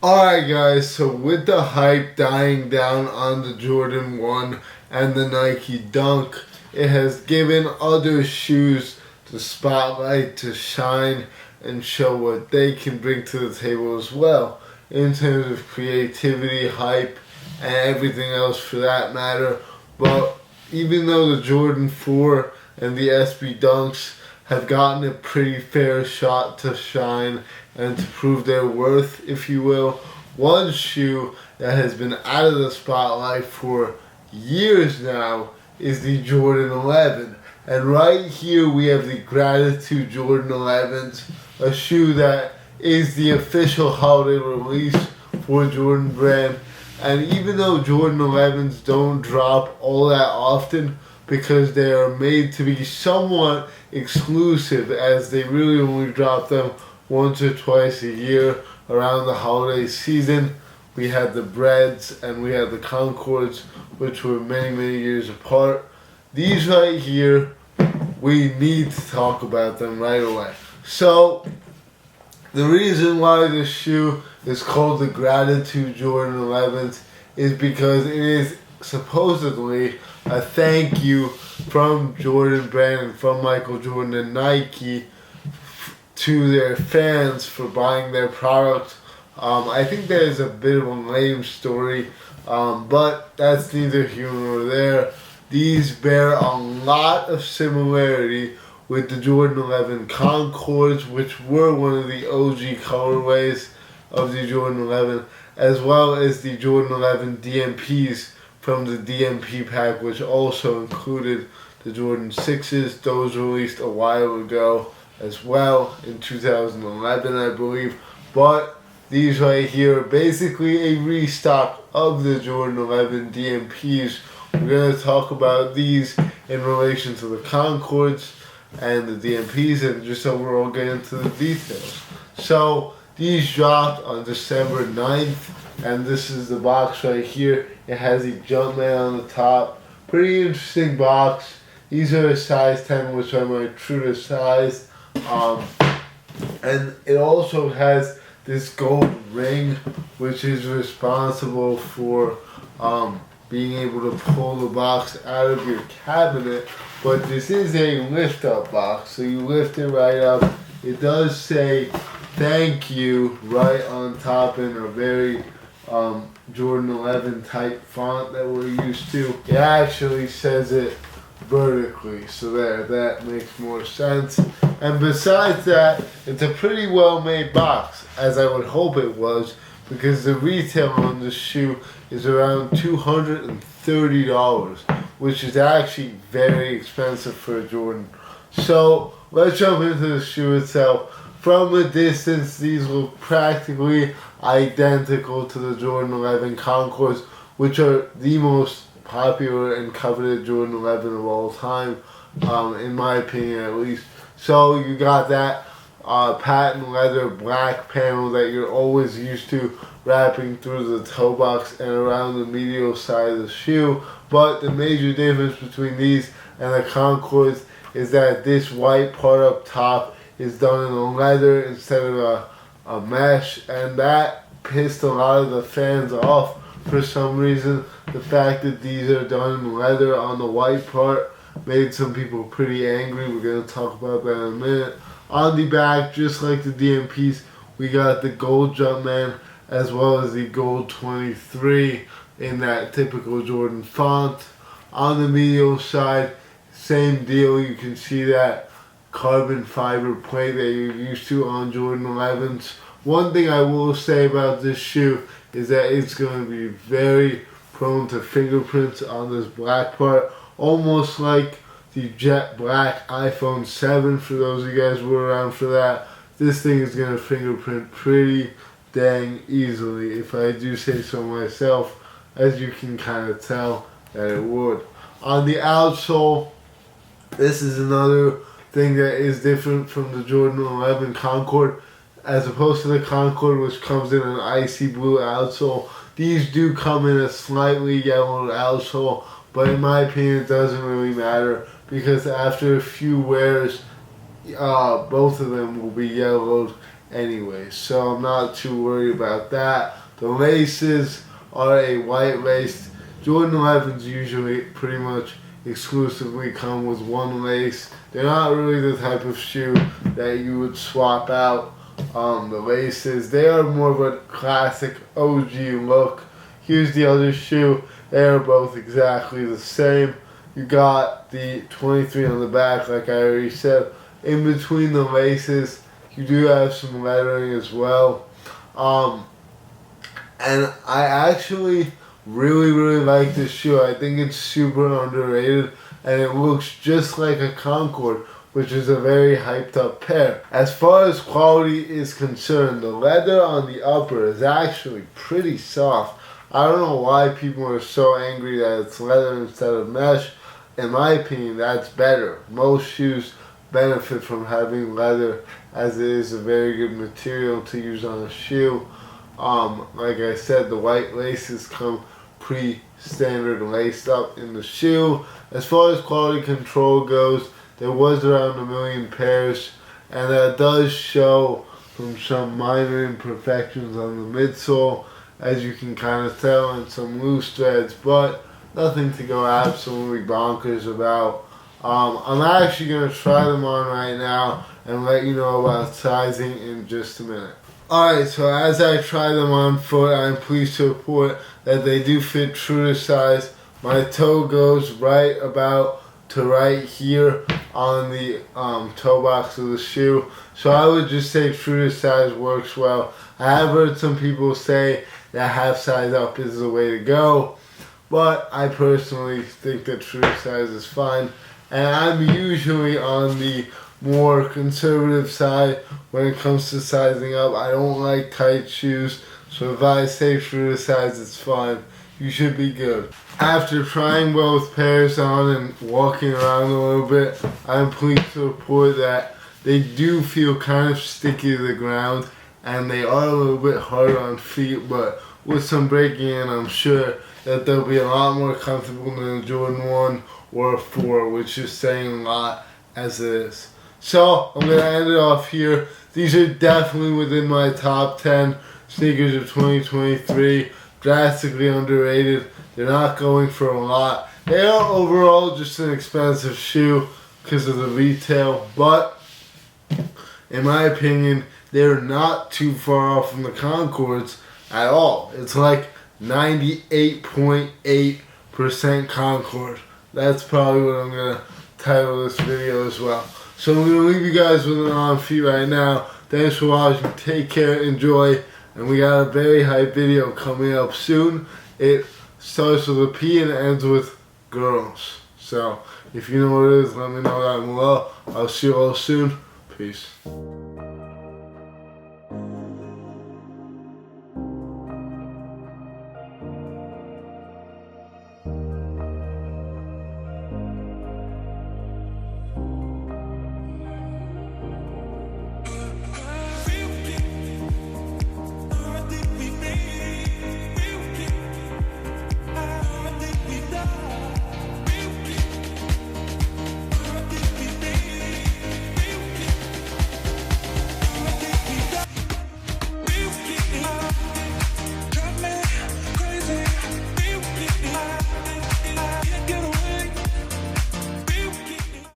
Alright guys, so with the hype dying down on the Jordan 1 and the Nike Dunk, it has given other shoes the spotlight to shine and show what they can bring to the table as well, in terms of creativity, hype, and everything else for that matter. But even though the Jordan 4 and the SB Dunks have gotten a pretty fair shot to shine and to prove their worth, if you will, one shoe that has been out of the spotlight for years now is the Jordan 11. And right here we have the Gratitude Jordan 11s, a shoe that is the official holiday release for Jordan brand. And even though Jordan 11s don't drop all that often, because they are made to be somewhat exclusive, as they really only drop them once or twice a year around the holiday season. We had the Breads and we had the Concords, which were many years apart. These right here, we need to talk about them right away. So, the reason why this shoe is called the Gratitude Jordan 11s is because it is supposedly a thank you from Jordan brand and from Michael Jordan and Nike to their fans for buying their product. I think that is a bit of a lame story, but that's neither here nor there. These bear a lot of similarity with the Jordan 11 Concords, which were one of the OG colorways of the Jordan 11, as well as the Jordan 11 DMPs from the DMP pack, which also included the Jordan 6s. Those released a while ago as well, in 2011 I believe. But these right here are basically a restock of the Jordan 11 DMPs. We're going to talk about these in relation to the Concords and the DMPs and just overall get into the details. So these dropped on December 9th, and this is the box right here. It has a Jumpman on the top. Pretty interesting box. These are a size 10, which are my true to size. And it also has this gold ring, which is responsible for being able to pull the box out of your cabinet. But this is a lift up box, so you lift it right up. It does say thank you right on top in a very Jordan 11 type font that we're used to. It actually says it vertically, so that makes more sense. And besides that, it's a pretty well made box, as I would hope it was, because the retail on this shoe is around $230, which is actually very expensive for a Jordan. So let's jump into the shoe itself. From a distance, these look practically identical to the Jordan 11 Concords, which are the most popular and coveted Jordan 11 of all time, in my opinion at least. So you got that patent leather black panel that you're always used to wrapping through the toe box and around the medial side of the shoe. But the major difference between these and the Concords is that this white part up top is done in a leather instead of a mesh, and that pissed a lot of the fans off for some reason. The fact that these are done in leather on the white part made some people pretty angry. We're going to talk about that in a minute. On the back, just like the DMPs, we got the gold Jumpman as well as the gold 23 in that typical Jordan font. On the medial side, same deal. You can see that carbon fiber plate that you're used to on Jordan 11s. One thing I will say about this shoe is that it's going to be very prone to fingerprints on this black part, almost like the jet black iPhone 7. For those of you guys who were around for that, this thing is going to fingerprint pretty dang easily, if I do say so myself, as you can kind of tell that it would. On the outsole, this is another thing that is different from the Jordan 11 Concord. As opposed to the Concord, which comes in an icy blue outsole, these do come in a slightly yellowed outsole, but in my opinion it doesn't really matter, because after a few wears, both of them will be yellowed anyway, so I'm not too worried about that. The laces are a white lace. Jordan 11s usually pretty much exclusively come with one lace. They're not really the type of shoe that you would swap out the laces. They are more of a classic OG look. Here's the other shoe. They are both exactly the same. You got the 23 on the back, like I already said. In between the laces, you do have some lettering as well. And I actually really like this shoe. I think it's super underrated, and it looks just like a Concord, which is a very hyped up pair. As far as quality is concerned, the leather on the upper is actually pretty soft. I don't know why people are so angry that it's leather instead of mesh. In my opinion, that's better. Most shoes benefit from having leather, as it is a very good material to use on a shoe. Like I said, the white laces come pre-standard laced up in the shoe. As far as quality control goes, there was around 1 million pairs, and that does show from some minor imperfections on the midsole, as you can kind of tell, and some loose threads, but nothing to go absolutely bonkers about. I'm actually going to try them on right now and let you know about sizing in just a minute. Alright, so as I try them on foot, I'm pleased to report that they do fit true to size. My toe goes right about to right here on the toe box of the shoe. So I would just say true to size works well. I have heard some people say that half size up is the way to go, but I personally think that true to size is fine. And I'm usually on the more conservative side when it comes to sizing up. I don't like tight shoes, so if I say true to size, it's fine. You should be good. After trying both pairs on and walking around a little bit, I'm pleased to report that they do feel kind of sticky to the ground, and they are a little bit hard on feet, but with some breaking in, I'm sure that they'll be a lot more comfortable than a Jordan 1 or a 4, which is saying a lot as it is. So, I'm going to end it off here. These are definitely within my top 10 sneakers of 2023. Drastically underrated. They're not going for a lot. They are overall just an expensive shoe because of the retail, but in my opinion, they're not too far off from the Concords at all. It's like 98.8% Concord. That's probably what I'm going to title this video as well. So I'm going to leave you guys with an on feet right now. Thanks for watching. Take care. Enjoy. And we got a very hype video coming up soon. It starts with a P and ends with girls. So if you know what it is, let me know down below. I'll see you all soon. Peace.